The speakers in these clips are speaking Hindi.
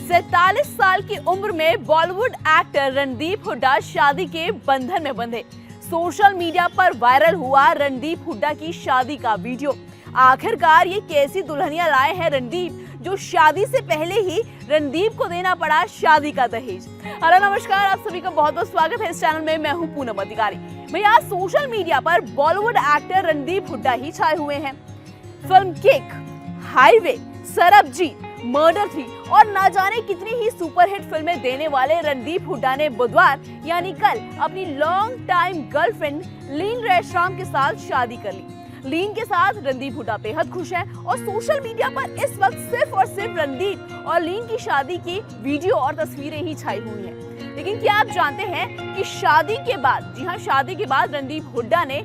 47 साल की उम्र में बॉलीवुड एक्टर रणदीप हुड्डा शादी के बंधन में बंधे। सोशल मीडिया पर वायरल हुआ रणदीप हुड्डा की शादी का वीडियो। आखिरकार ये कैसी दुल्हनिया लाए हैं रणदीप, जो शादी से पहले ही रणदीप को देना पड़ा शादी का दहेज। हेलो नमस्कार, आप सभी का बहुत बहुत स्वागत है इस चैनल में। मैं हूं पूनम अधिकारी। भैया, सोशल मीडिया पर बॉलीवुड एक्टर रणदीप हुड्डा ही छाए हुए हैं। Film kick, highway, Sarabjit, murder 3 और ना जाने कितनी ही सुपरहिट फिल्में देने वाले रणदीप हुड्डा ने बुधवार यानी कल अपनी लॉन्ग टाइम गर्लफ्रेंड लीन रेशराम के साथ शादी कर ली। लीन के साथ रणदीप हुड्डा बेहद खुश हैं और सोशल मीडिया पर इस वक्त सिर्फ और सिर्फ रणदीप और लीन की शादी की वीडियो और तस्वीरें ही छाई हुई हैं। लेकिन क्या आप जानते हैं कि शादी के बाद, जी हाँ, शादी के बाद रणदीप हुड्डा ने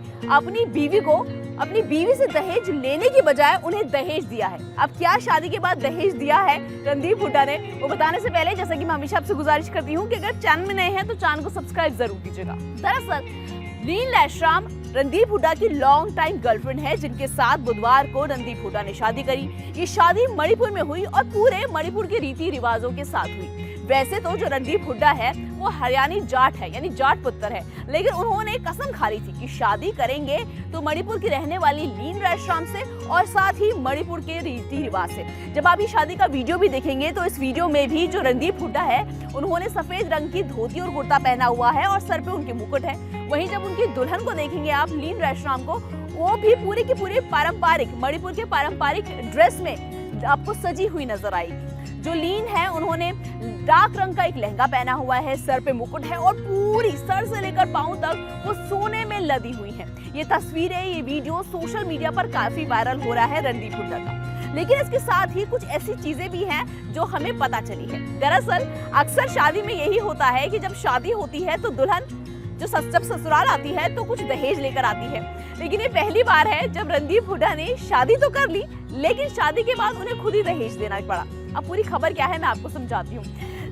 अपनी बीवी से दहेज लेने की बजाय उन्हें दहेज दिया है। अब क्या शादी के बाद दहेज दिया है रणदीप हुड्डा ने, वो बताने से पहले जैसा कि मैं हमेशा आपसे गुजारिश करती हूँ कि अगर चैनल में नए हैं तो चैनल को सब्सक्राइब जरूर कीजिएगा। दरअसल लीन रेशराम रणदीप हुड्डा की लॉन्ग टाइम गर्लफ्रेंड है, जिनके साथ बुधवार को रणदीप हुड्डा ने शादी करी। ये शादी मणिपुर में हुई और पूरे मणिपुर के रीति रिवाजों के साथ हुई। वैसे तो जो रणदीप हुड्डा है वो हरियाणी जाट है, यानी जाट पुत्र है, लेकिन उन्होंने कसम खा ली थी कि शादी करेंगे तो मणिपुर की रहने वाली लीन रेशराम से और साथ ही मणिपुर के रीति रिवाज से। जब आप ये शादी का वीडियो भी देखेंगे तो इस वीडियो में भी जो रणदीप हुड्डा है उन्होंने सफेद रंग की धोती और कुर्ता पहना हुआ है और सर पे उनके मुकुट है। वहीं जब उनकी दुल्हन को देखेंगे आप, लीन रेशराम को, वो भी पूरी की पूरी पारंपरिक मणिपुर के पारंपरिक ड्रेस में आपको सजी हुई नजर आएगी। जो लीन है उन्होंने डार्क रंग का एक लहंगा पहना हुआ है, सर पे मुकुट है और पूरी सर से लेकर पांव तक वो सोने में लदी हुई हैं। ये तस्वीरें, ये वीडियो सोशल मीडिया पर काफी वायरल हो रहा है रणदीप हुड्डा का। लेकिन इसके साथ ही कुछ ऐसी चीजें भी हैं जो हमें पता चली है। दरअसल अक्सर शादी में यही होता है कि जब शादी होती है तो दुल्हन जब ससुराल आती है तो कुछ दहेज लेकर आती है। लेकिन ये पहली बार है जब रणदीप हुड्डा ने शादी तो कर ली, लेकिन शादी के बाद उन्हें खुद ही दहेज देना पड़ा। अब पूरी खबर क्या है मैं आपको समझाती हूँ।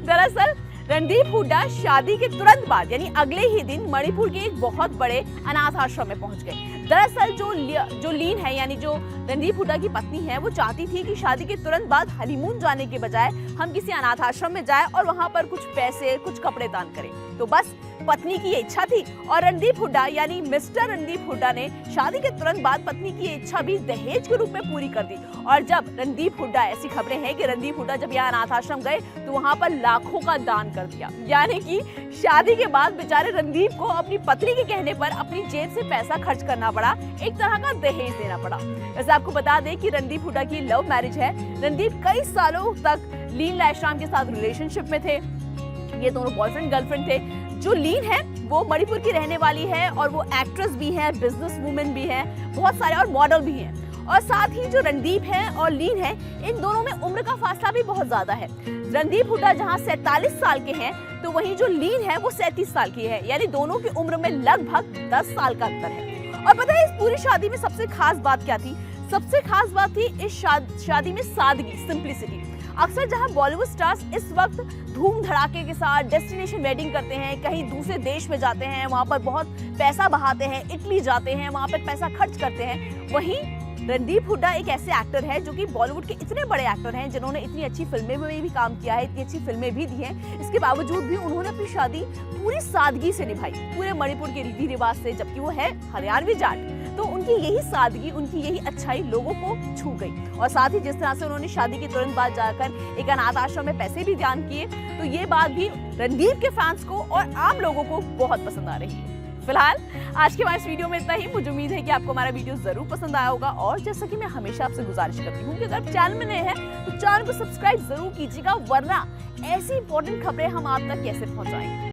दरअसल रणदीप हुड्डा शादी के तुरंत बाद यानी अगले ही दिन मणिपुर के एक बहुत बड़े अनाथ आश्रम में पहुंच गए। दरअसल जो लीन है यानी जो रणदीप हुड्डा की पत्नी है, वो चाहती थी कि शादी के तुरंत बाद हनीमून जाने के बजाय हम किसी अनाथ आश्रम में जाएं और वहां पर कुछ पैसे, कुछ कपड़े दान करें। तो बस पत्नी की ये इच्छा थी और रणदीप हुड्डा यानी मिस्टर रणदीप हुड्डा ने शादी के तुरंत बाद पत्नी की इच्छा भी दहेज के रूप में पूरी कर दी। और जब रणदीप हुड्डा, ऐसी खबरें हैं कि रणदीप हुड्डा जब यहाँ अनाथ आश्रम गए तो वहां पर लाखों का दान कर दिया। यानी कि शादी के बाद बेचारे रणदीप को अपनी पत्नी के कहने पर अपनी जेब से पैसा खर्च करना पड़ा, एक तरह का दहेज देना पड़ा। वैसे आपको बता दें कि रणदीप हुड्डा की लव मैरिज है। रणदीप कई सालों तक लीन रेशराम के साथ रिलेशनशिप में थे। ये दोनों बॉयफ्रेंड गर्लफ्रेंड थे। जो लीन है वो मणिपुर की रहने वाली है और वो एक्ट्रेस भी है, बिजनेस वुमेन भी है, बहुत सारे और मॉडल भी हैं। और साथ ही जो रणदीप है और लीन है, इन दोनों में उम्र का फासला भी बहुत ज्यादा है। रणदीप हुड्डा जहां 47 साल के हैं तो वहीं जो लीन है वो 37 साल की है, यानी दोनों की उम्र में लगभग 10 साल का अंतर है। और पता है इस पूरी शादी में सबसे खास बात क्या थी? सबसे खास बात थी इस शादी में सादगी, सिंप्लिसिटी। अक्सर जहां बॉलीवुड स्टार्स इस वक्त धूम धड़ाके के साथ डेस्टिनेशन वेडिंग करते हैं, कहीं दूसरे देश में जाते हैं, वहां पर बहुत पैसा बहाते हैं, इटली जाते हैं, वहां पर पैसा खर्च करते हैं, वहीं रणदीप हुड्डा एक ऐसे एक्टर है जो कि बॉलीवुड के इतने बड़े एक्टर हैं जिन्होंने इतनी अच्छी फिल्में में भी काम किया है, इतनी अच्छी फिल्में भी दी हैं। इसके बावजूद भी उन्होंने अपनी शादी पूरी सादगी से निभाई, पूरे मणिपुर के रीति रिवाज से, जबकि वो है हरियाणवी जाट। तो उनकी यही सादगी, उनकी यही अच्छाई लोगों को छू गई। और साथ ही जिस तरह से उन्होंने शादी के तुरंत बाद जाकर एक अनाथ आश्रम में पैसे भी दान किए, तो ये बात भी रणदीप के फैंस को और आम लोगों को बहुत पसंद आ रही है। फिलहाल आज के इस वीडियो में इतना ही। मुझे उम्मीद है कि आपको हमारा वीडियो जरूर पसंद आया होगा और जैसा कि मैं हमेशा आपसे गुजारिश करती हूँ कि अगर चैनल में नए हैं तो चैनल को सब्सक्राइब जरूर कीजिएगा, वरना ऐसी इंपॉर्टेंट खबरें हम आप तक कैसे पहुंचाएंगे।